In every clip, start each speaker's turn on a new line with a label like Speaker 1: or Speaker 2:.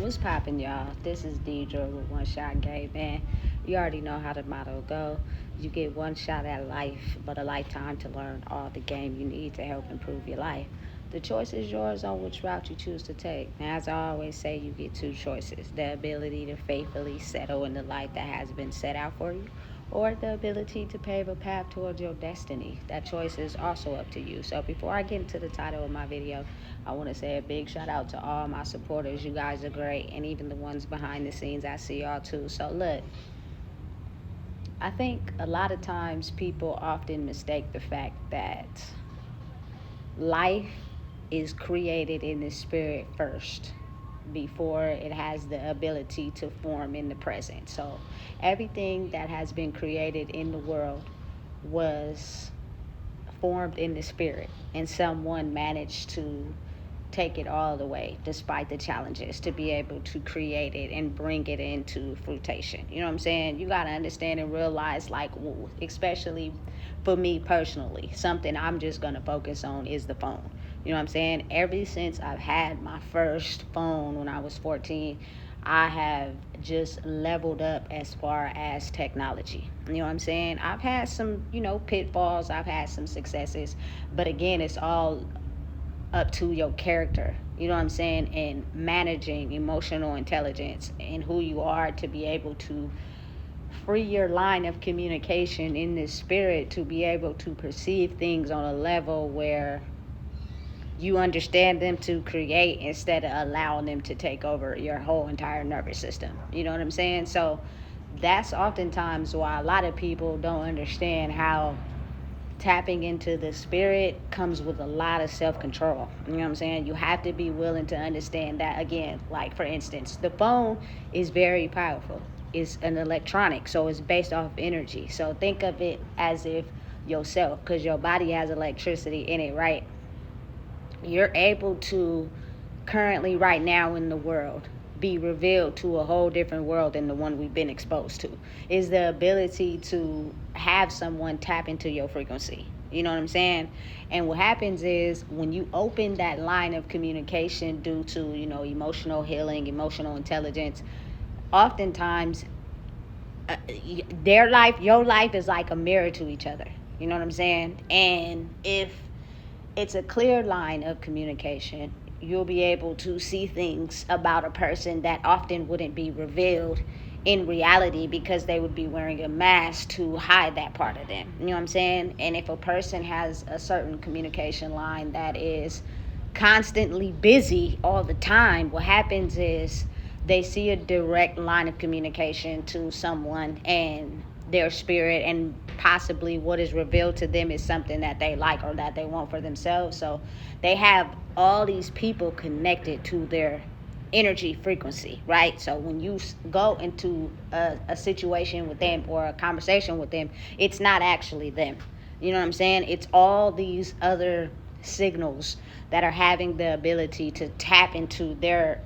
Speaker 1: What's poppin', y'all? This is Deidre with One Shot Game, man. You already know how the motto go. You get one shot at life, but a lifetime to learn all the game you need to help improve your life. The choice is yours on which route you choose to take. And as I always say, you get two choices: the ability to faithfully settle in the life that has been set out for you, or the ability to pave a path towards your destiny. That choice is also up to you. So before I get into the title of my video, I want to say a big shout out to all my supporters. You guys are great, and even the ones behind the scenes, I see y'all too. So look, I think a lot of times people often mistake the fact that life is created in the spirit first before it has the ability to form in the present. So everything that has been created in the world was formed in the spirit, and someone managed to take it all the way despite the challenges to be able to create it and bring it into fruition. You know what I'm saying? You got to understand and realize, like, especially for me personally, something I'm just going to focus on is the phone. You know what I'm saying? Ever since I've had my first phone when I was 14, I have just leveled up as far as technology. You know what I'm saying? I've had some, pitfalls, I've had some successes, but again, it's all up to your character, you know what I'm saying, and managing emotional intelligence and who you are to be able to free your line of communication in this spirit to be able to perceive things on a level where you understand them to create instead of allowing them to take over your whole entire nervous system. You know what I'm saying? So that's oftentimes why a lot of people don't understand how tapping into the spirit comes with a lot of self-control. You know what I'm saying? You have to be willing to understand that. Again, like for instance, the phone is very powerful. It's an electronic, so it's based off energy. So think of it as if yourself, because your body has electricity in it, right? You're able to currently right now in the world be revealed to a whole different world than the one we've been exposed to. Is the ability to have someone tap into your frequency. You know what I'm saying? And what happens is when you open that line of communication due to, emotional healing, emotional intelligence, oftentimes their life, your life is like a mirror to each other. You know what I'm saying? And if it's a clear line of communication, you'll be able to see things about a person that often wouldn't be revealed in reality because they would be wearing a mask to hide that part of them. You know what I'm saying? And if a person has a certain communication line that is constantly busy all the time, what happens is they see a direct line of communication to someone and their spirit, and possibly what is revealed to them is something that they like or that they want for themselves. So they have all these people connected to their energy frequency, right? So when you go into a situation with them or a conversation with them, it's not actually them. You know what I'm saying? It's all these other signals that are having the ability to tap into their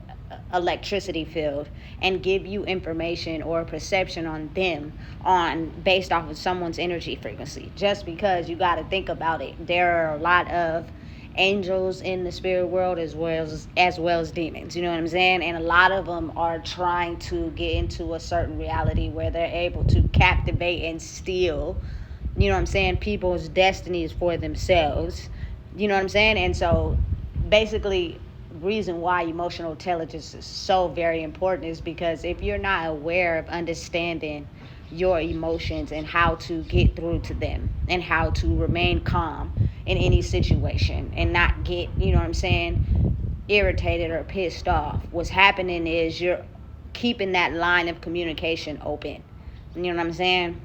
Speaker 1: electricity field and give you information or perception on them on based off of someone's energy frequency. Just because you got to think about it, there are a lot of angels in the spirit world as well as demons. You know what I'm saying? And a lot of them are trying to get into a certain reality where they're able to captivate and steal, you know what I'm saying, people's destinies for themselves. You know what I'm saying? And so basically, reason why emotional intelligence is so very important is because if you're not aware of understanding your emotions and how to get through to them and how to remain calm in any situation and not get, you know what I'm saying, irritated or pissed off, what's happening is you're keeping that line of communication open. You know what I'm saying?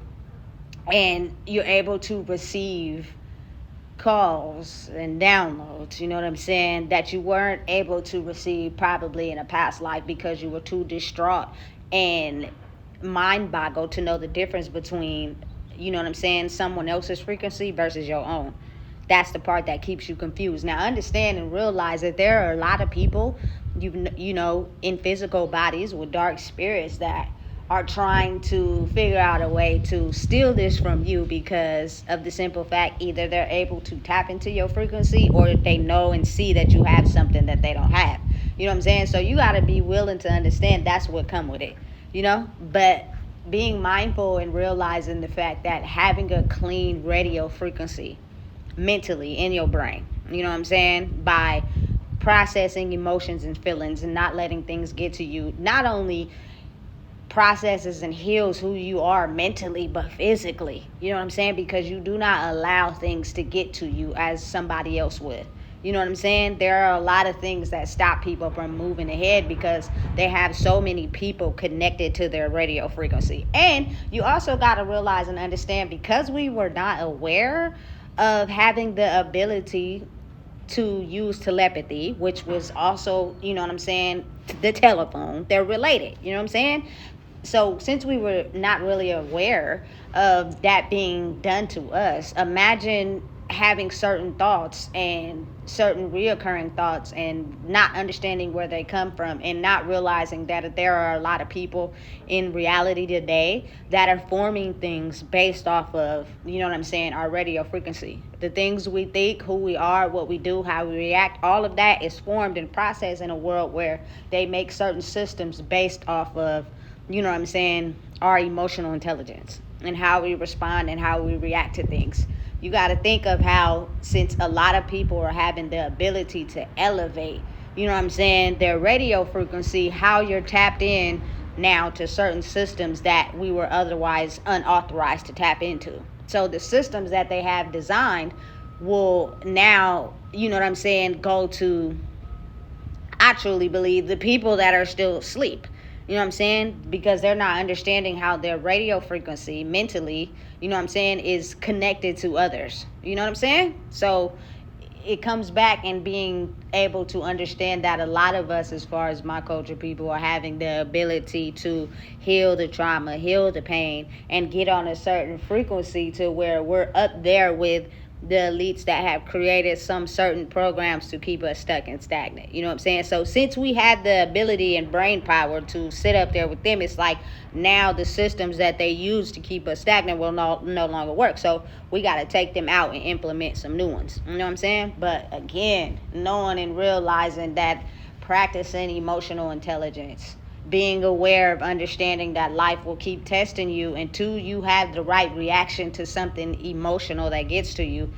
Speaker 1: And you're able to receive calls and downloads, you know what I'm saying, that you weren't able to receive probably in a past life because you were too distraught and mind boggled to know the difference between, you know what I'm saying, someone else's frequency versus your own. That's the part that keeps you confused. Now understand and realize that there are a lot of people, in physical bodies with dark spirits that are trying to figure out a way to steal this from you because of the simple fact either they're able to tap into your frequency or they know and see that you have something that they don't have. You know what I'm saying? So you got to be willing to understand that's what come with it, but being mindful and realizing the fact that having a clean radio frequency mentally in your brain, you know what I'm saying, by processing emotions and feelings and not letting things get to you, not only processes and heals who you are mentally but physically, you know what I'm saying, because you do not allow things to get to you as somebody else would. You know what I'm saying? There are a lot of things that stop people from moving ahead because they have so many people connected to their radio frequency. And you also got to realize and understand, because we were not aware of having the ability to use telepathy, which was also, you know what I'm saying, the telephone, they're related, you know what I'm saying? So since we were not really aware of that being done to us, imagine having certain thoughts and certain reoccurring thoughts and not understanding where they come from and not realizing that there are a lot of people in reality today that are forming things based off of, you know what I'm saying, our radio frequency. The things we think, who we are, what we do, how we react, all of that is formed and processed in a world where they make certain systems based off of, you know what I'm saying, our emotional intelligence and how we respond and how we react to things. You got to think of how, since a lot of people are having the ability to elevate, you know what I'm saying, their radio frequency, how you're tapped in now to certain systems that we were otherwise unauthorized to tap into. So the systems that they have designed will now, you know what I'm saying, go to, I truly believe, the people that are still asleep. You know what I'm saying? Because they're not understanding how their radio frequency mentally, you know what I'm saying, is connected to others. You know what I'm saying? So it comes back and being able to understand that a lot of us, as far as my culture people, are having the ability to heal the trauma, heal the pain, and get on a certain frequency to where we're up there with the elites that have created some certain programs to keep us stuck and stagnant. You know what I'm saying? So since we had the ability and brain power to sit up there with them, it's like now the systems that they use to keep us stagnant will no longer work. So we got to take them out and implement some new ones. You know what I'm saying? But again, knowing and realizing that practicing emotional intelligence, being aware of understanding that life will keep testing you until you have the right reaction to something emotional that gets to you,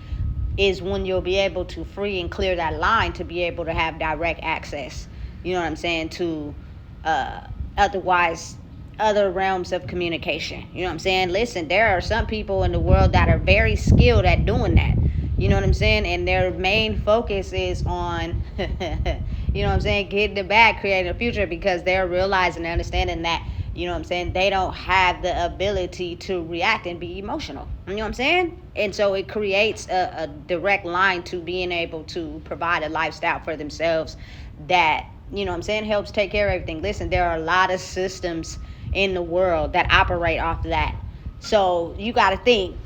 Speaker 1: is when you'll be able to free and clear that line to be able to have direct access, you know what I'm saying, to otherwise other realms of communication. You know what I'm saying? Listen, there are some people in the world that are very skilled at doing that. You know what I'm saying? And their main focus is on, you know what I'm saying, getting the bag, creating a future, because they're realizing and understanding that, you know what I'm saying, they don't have the ability to react and be emotional. You know what I'm saying? And so it creates a direct line to being able to provide a lifestyle for themselves that, you know what I'm saying, helps take care of everything. Listen, there are a lot of systems in the world that operate off of that. So you got to think,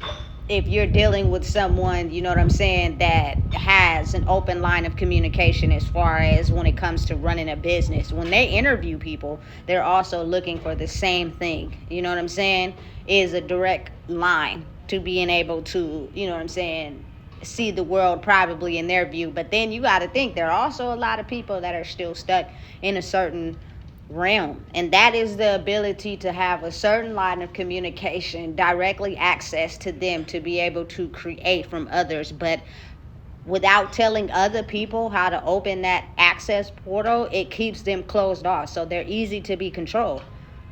Speaker 1: if you're dealing with someone, you know what I'm saying, that has an open line of communication as far as when it comes to running a business, when they interview people, they're also looking for the same thing. You know what I'm saying? Is a direct line to being able to, you know what I'm saying, see the world probably in their view. But then you got to think, there are also a lot of people that are still stuck in a certain realm, and that is the ability to have a certain line of communication, directly access to them to be able to create from others, but without telling other people how to open that access portal, it keeps them closed off. So they're easy to be controlled.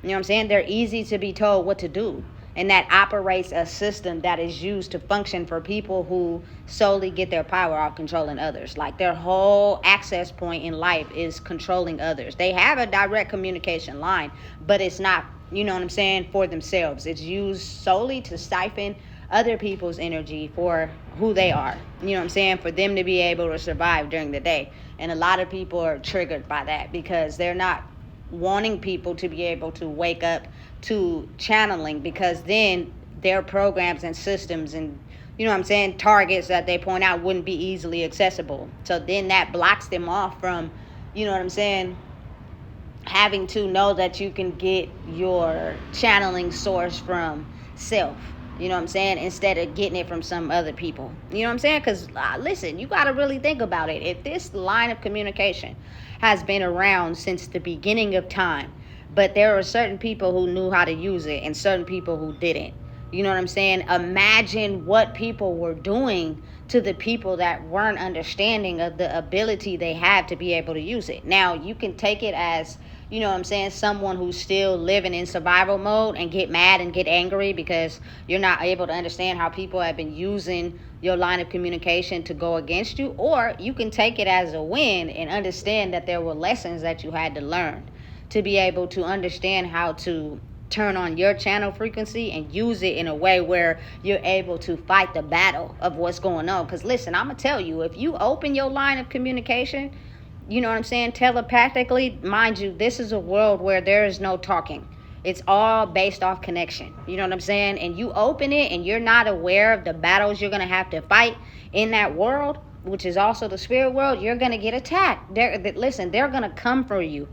Speaker 1: You know what I'm saying? They're easy to be told what to do. And that operates a system that is used to function for people who solely get their power off controlling others. Like, their whole access point in life is controlling others. They have a direct communication line, but it's not, you know what I'm saying, for themselves. It's used solely to siphon other people's energy for who they are. You know what I'm saying? For them to be able to survive during the day. And a lot of people are triggered by that because they're not wanting people to be able to wake up to channeling, because then their programs and systems and, you know what I'm saying, targets that they point out wouldn't be easily accessible. So then that blocks them off from, you know what I'm saying, having to know that you can get your channeling source from self. You know what I'm saying? Instead of getting it from some other people. You know what I'm saying? Because, listen, you got to really think about it. If this line of communication has been around since the beginning of time, but there are certain people who knew how to use it and certain people who didn't. You know what I'm saying? Imagine what people were doing to the people that weren't understanding of the ability they have to be able to use it. Now, you can take it as, you know what I'm saying, someone who's still living in survival mode and get mad and get angry because you're not able to understand how people have been using your line of communication to go against you. Or you can take it as a win and understand that there were lessons that you had to learn to be able to understand how to turn on your channel frequency and use it in a way where you're able to fight the battle of what's going on. Because listen, I'm gonna tell you, if you open your line of communication, you know what I'm saying, telepathically, mind you, this is a world where there is no talking. It's all based off connection. You know what I'm saying? And you open it and you're not aware of the battles you're gonna have to fight in that world, which is also the spirit world. You're gonna get attacked. They're gonna come for you.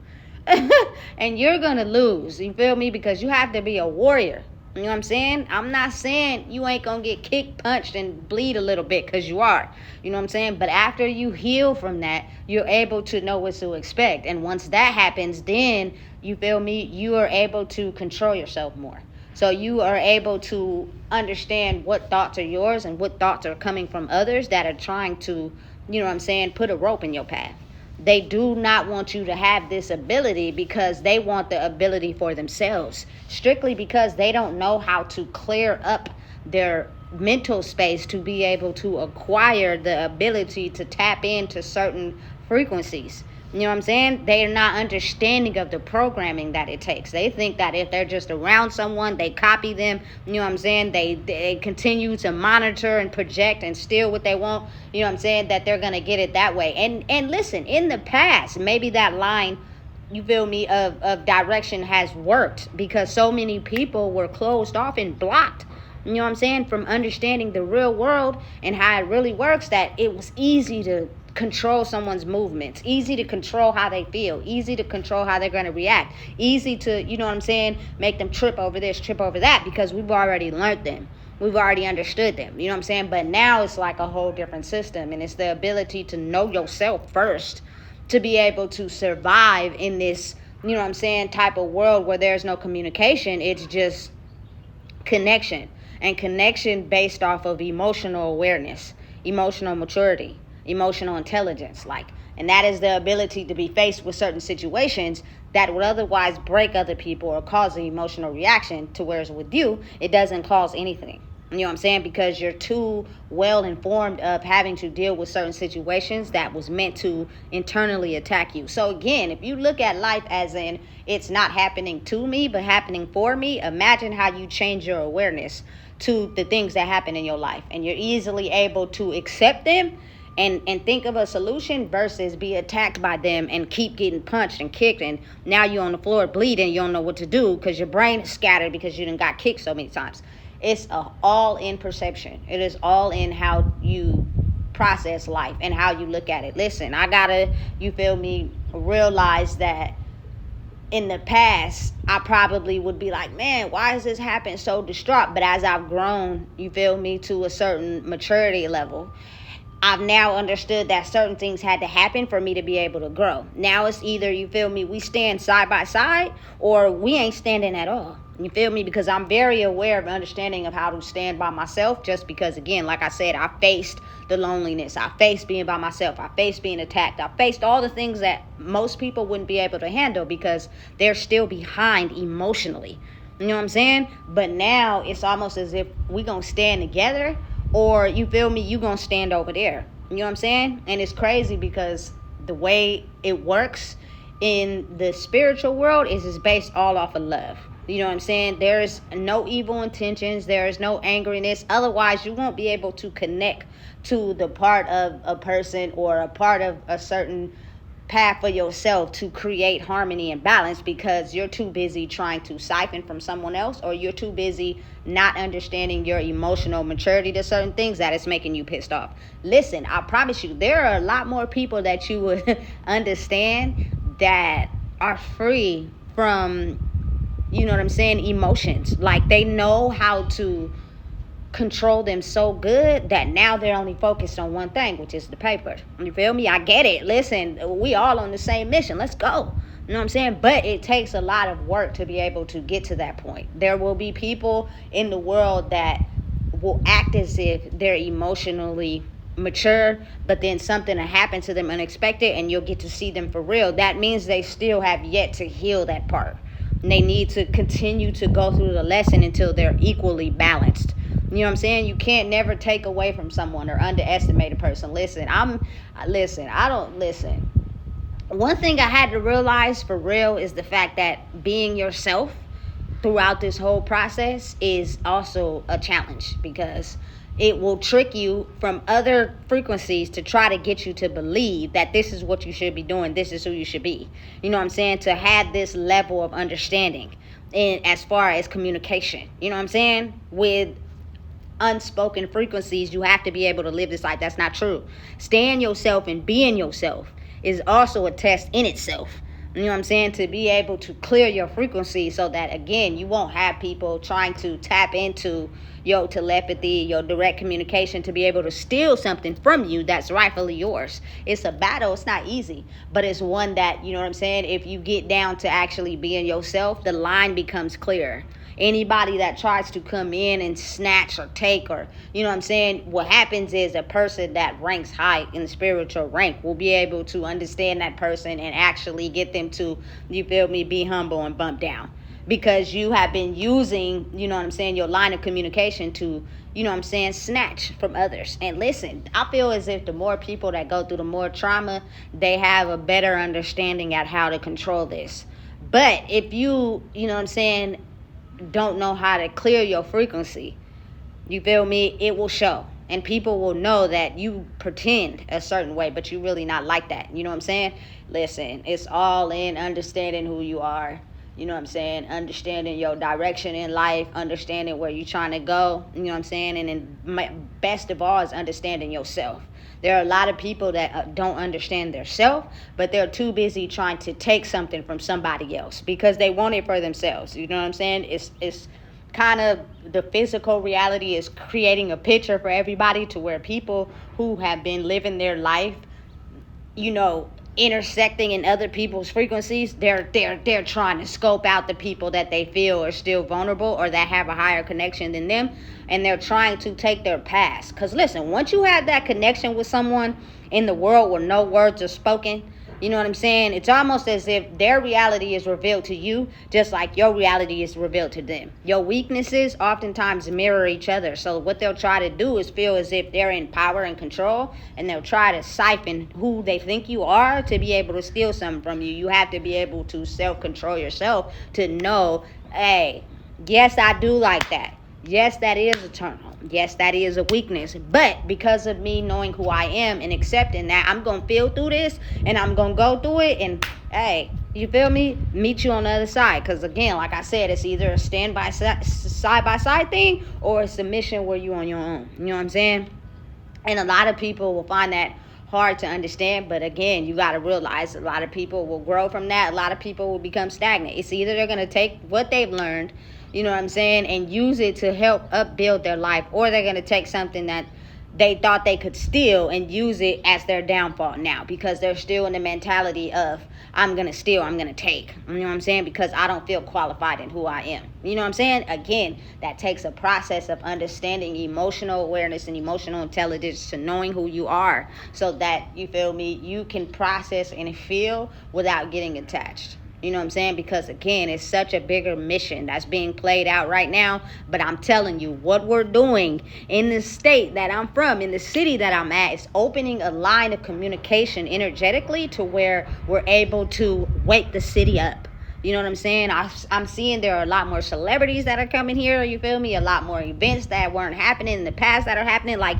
Speaker 1: And you're gonna lose, you feel me? Because you have to be a warrior. You know what I'm saying? I'm not saying you ain't gonna get kicked, punched, and bleed a little bit, because you are. You know what I'm saying? But after you heal from that, you're able to know what to expect. And once that happens, then, you feel me, you are able to control yourself more. So you are able to understand what thoughts are yours and what thoughts are coming from others that are trying to, you know what I'm saying, put a rope in your path. They do not want you to have this ability because they want the ability for themselves, strictly because they don't know how to clear up their mental space to be able to acquire the ability to tap into certain frequencies. You know what I'm saying? They are not understanding of the programming that it takes. They think that if they're just around someone, they copy them. You know what I'm saying? They continue to monitor and project and steal what they want. You know what I'm saying? That they're going to get it that way. And listen, in the past, maybe that line, you feel me, of direction has worked because so many people were closed off and blocked. You know what I'm saying? From understanding the real world and how it really works, that it was easy to control someone's movements, easy to control how they feel, easy to control how they're going to react, easy to, you know what I'm saying, make them trip over this, trip over that, because we've already learned them. We've already understood them. You know what I'm saying? But now it's like a whole different system, and it's the ability to know yourself first to be able to survive in this, you know what I'm saying, type of world where there's no communication. It's just connection, and connection based off of emotional awareness, emotional maturity, emotional intelligence, and that is the ability to be faced with certain situations that would otherwise break other people or cause an emotional reaction, to whereas with you, it doesn't cause anything. You know what I'm saying? Because you're too well informed of having to deal with certain situations that was meant to internally attack you. So again, if you look at life as in it's not happening to me, but happening for me, imagine how you change your awareness to the things that happen in your life. And you're easily able to accept them and think of a solution versus be attacked by them and keep getting punched and kicked, and now you're on the floor bleeding. You don't know what to do because your brain is scattered because you done got kicked so many times. It's all in perception. It is all in how you process life and how you look at it. Listen, I gotta, you feel me, realize that in the past, I probably would be like, man, why is this happening, so distraught? But as I've grown, you feel me, to a certain maturity level, I've now understood that certain things had to happen for me to be able to grow. Now it's either, you feel me, we stand side by side, or we ain't standing at all. You feel me? Because I'm very aware of understanding of how to stand by myself, just because, again, like I said, I faced the loneliness. I faced being by myself. I faced being attacked. I faced all the things that most people wouldn't be able to handle because they're still behind emotionally. You know what I'm saying? But now it's almost as if we gonna stand together, or, you feel me, you gonna stand over there. You know what I'm saying? And it's crazy because the way it works in the spiritual world is based all off of love. You know what I'm saying? There's no evil intentions. There is no angriness. Otherwise, you won't be able to connect to the part of a person or a part of a certain path for yourself to create harmony and balance, because you're too busy trying to siphon from someone else, or you're too busy not understanding your emotional maturity to certain things that is making you pissed off. Listen, I promise you, there are a lot more people that you would understand that are free from, you know what I'm saying, emotions. Like, they know how to control them so good that now they're only focused on one thing, which is the paper. You feel me? I get it. Listen, we all on the same mission. Let's go. You know what I'm saying? But it takes a lot of work to be able to get to that point. There will be people in the world that will act as if they're emotionally mature, but then something will happen to them unexpected and you'll get to see them for real. That means they still have yet to heal that part. And they need to continue to go through the lesson until they're equally balanced. You know what I'm saying? You can't never take away from someone or underestimate a person. Listen. One thing I had to realize for real is the fact that being yourself throughout this whole process is also a challenge, because it will trick you from other frequencies to try to get you to believe that this is what you should be doing, this is who you should be. You know what I'm saying? To have this level of understanding in as far as communication. You know what I'm saying? With unspoken frequencies, you have to be able to live this life. That's not true. Staying yourself and being yourself is also a test in itself. You know what I'm saying? To be able to clear your frequency so that, again, you won't have people trying to tap into your telepathy, your direct communication, to be able to steal something from you that's rightfully yours. It's a battle. It's not easy, but it's one that, you know what I'm saying, if you get down to actually being yourself, the line becomes clearer. Anybody that tries to come in and snatch or take, or, you know what I'm saying, what happens is a person that ranks high in the spiritual rank will be able to understand that person and actually get them to, you feel me, be humble and bump down. Because you have been using, you know what I'm saying, your line of communication to, you know what I'm saying, snatch from others. And listen, I feel as if the more people that go through the more trauma, they have a better understanding at how to control this. But if you know what I'm saying, don't know how to clear your frequency, you feel me, it will show. And people will know that you pretend a certain way, but you really not like that. You know what I'm saying? Listen, it's all in understanding who you are. You know what I'm saying? Understanding your direction in life, understanding where you're trying to go. You know what I'm saying? And then best of all is understanding yourself. There are a lot of people that don't understand their self, but they're too busy trying to take something from somebody else because they want it for themselves. You know what I'm saying? It's kind of, the physical reality is creating a picture for everybody to where people who have been living their life, you know, intersecting in other people's frequencies, they're trying to scope out the people that they feel are still vulnerable or that have a higher connection than them, and they're trying to take their past. Because listen, once you have that connection with someone in the world where no words are spoken, you know what I'm saying, it's almost as if their reality is revealed to you just like your reality is revealed to them. Your weaknesses oftentimes mirror each other. So what they'll try to do is feel as if they're in power and control, and they'll try to siphon who they think you are to be able to steal something from you. You have to be able to self-control yourself to know, hey, yes, I do like that. Yes, that is eternal. Yes, that is a weakness. But because of me knowing who I am and accepting that, I'm going to feel through this and I'm going to go through it. And, hey, you feel me? Meet you on the other side. Because, again, like I said, it's either a side-by-side thing or a submission where you on your own. You know what I'm saying? And a lot of people will find that hard to understand. But, again, you got to realize a lot of people will grow from that. A lot of people will become stagnant. It's either they're going to take what they've learned, you know what I'm saying, and use it to help upbuild their life, or they're going to take something that they thought they could steal and use it as their downfall now, because they're still in the mentality of, I'm going to steal, I'm going to take, you know what I'm saying, because I don't feel qualified in who I am. You know what I'm saying? Again, that takes a process of understanding emotional awareness and emotional intelligence to knowing who you are, so that, you feel me, you can process and feel without getting attached. You know what I'm saying? Because, again, it's such a bigger mission that's being played out right now. But I'm telling you, what we're doing in the state that I'm from, in the city that I'm at, is opening a line of communication energetically to where we're able to wake the city up. You know what I'm saying? I'm seeing there are a lot more celebrities that are coming here, you feel me? A lot more events that weren't happening in the past that are happening. Like,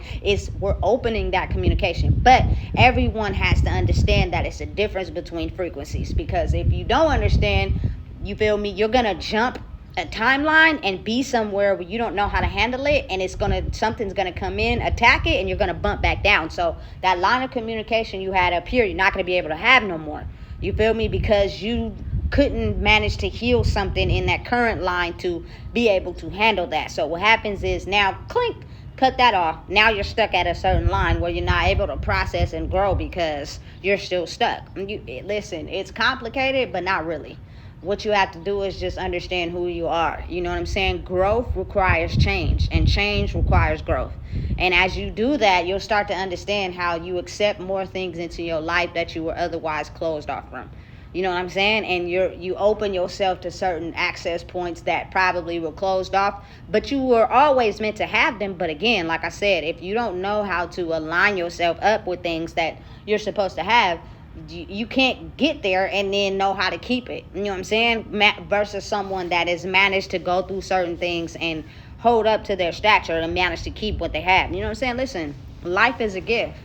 Speaker 1: we're opening that communication. But everyone has to understand that it's a difference between frequencies. Because if you don't understand, you feel me, you're going to jump a timeline and be somewhere where you don't know how to handle it, and something's going to come in, attack it, and you're going to bump back down. So that line of communication you had up here, you're not going to be able to have no more. You feel me? Because you couldn't manage to heal something in that current line to be able to handle that. So what happens is now, clink, cut that off. Now you're stuck at a certain line where you're not able to process and grow because you're still stuck. Listen, it's complicated, but not really. What you have to do is just understand who you are. You know what I'm saying? Growth requires change, and change requires growth. And as you do that, you'll start to understand how you accept more things into your life that you were otherwise closed off from. You know what I'm saying? And you open yourself to certain access points that probably were closed off, but you were always meant to have them. But again, like I said, if you don't know how to align yourself up with things that you're supposed to have, you can't get there and then know how to keep it. You know what I'm saying? Versus someone that has managed to go through certain things and hold up to their stature and manage to keep what they have. You know what I'm saying? Listen, life is a gift,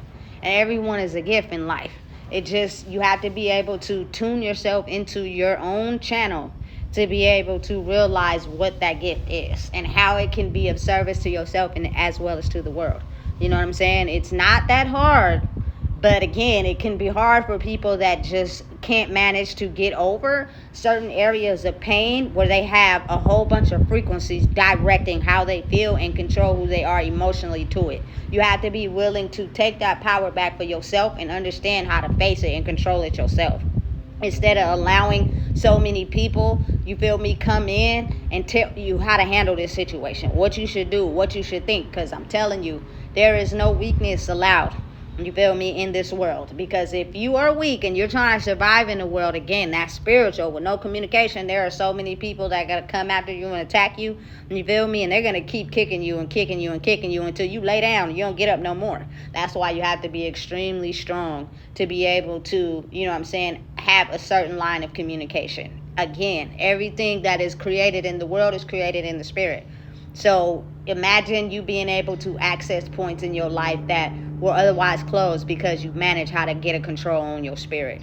Speaker 1: and everyone is a gift in life. It just, you have to be able to tune yourself into your own channel to be able to realize what that gift is and how it can be of service to yourself and as well as to the world. You know what I'm saying? It's not that hard. But again, it can be hard for people that just can't manage to get over certain areas of pain where they have a whole bunch of frequencies directing how they feel and control who they are emotionally to it. You have to be willing to take that power back for yourself and understand how to face it and control it yourself. Instead of allowing so many people, you feel me, come in and tell you how to handle this situation, what you should do, what you should think. Because I'm telling you, there is no weakness allowed. You feel me, in this world. Because if you are weak and you're trying to survive in the world, again, that's spiritual with no communication. There are so many people that gotta come after you and attack you. You feel me? And they're gonna keep kicking you and kicking you and kicking you until you lay down and you don't get up no more. That's why you have to be extremely strong to be able to, you know what I'm saying, have a certain line of communication. Again, everything that is created in the world is created in the spirit. So imagine you being able to access points in your life that were otherwise closed because you manage how to get a control on your spirit,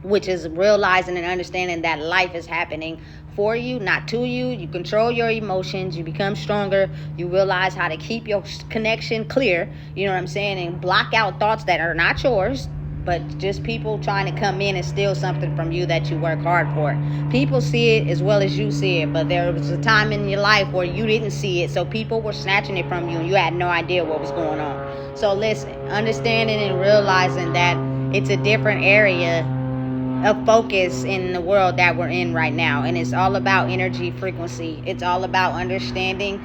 Speaker 1: which is realizing and understanding that life is happening for you, not to you. You control your emotions, you become stronger, you realize how to keep your connection clear, you know what I'm saying, and block out thoughts that are not yours, but just people trying to come in and steal something from you that you work hard for. People see it as well as you see it, but there was a time in your life where you didn't see it, so people were snatching it from you and you had no idea what was going on. So listen, understanding and realizing that it's a different area of focus in the world that we're in right now, and it's all about energy frequency. It's all about understanding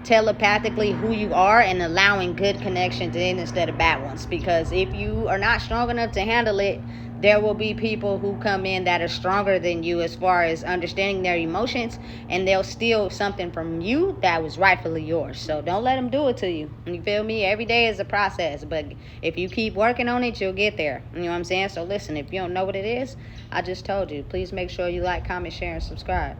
Speaker 1: telepathically who you are and allowing good connections in instead of bad ones. Because if you are not strong enough to handle it, there will be people who come in that are stronger than you as far as understanding their emotions, and they'll steal something from you that was rightfully yours. So don't let them do it to you. You feel me? Every day is a process, but if you keep working on it, you'll get there. You know what I'm saying? So listen, if you don't know what it is, I just told you. Please make sure you like, comment, share, and subscribe.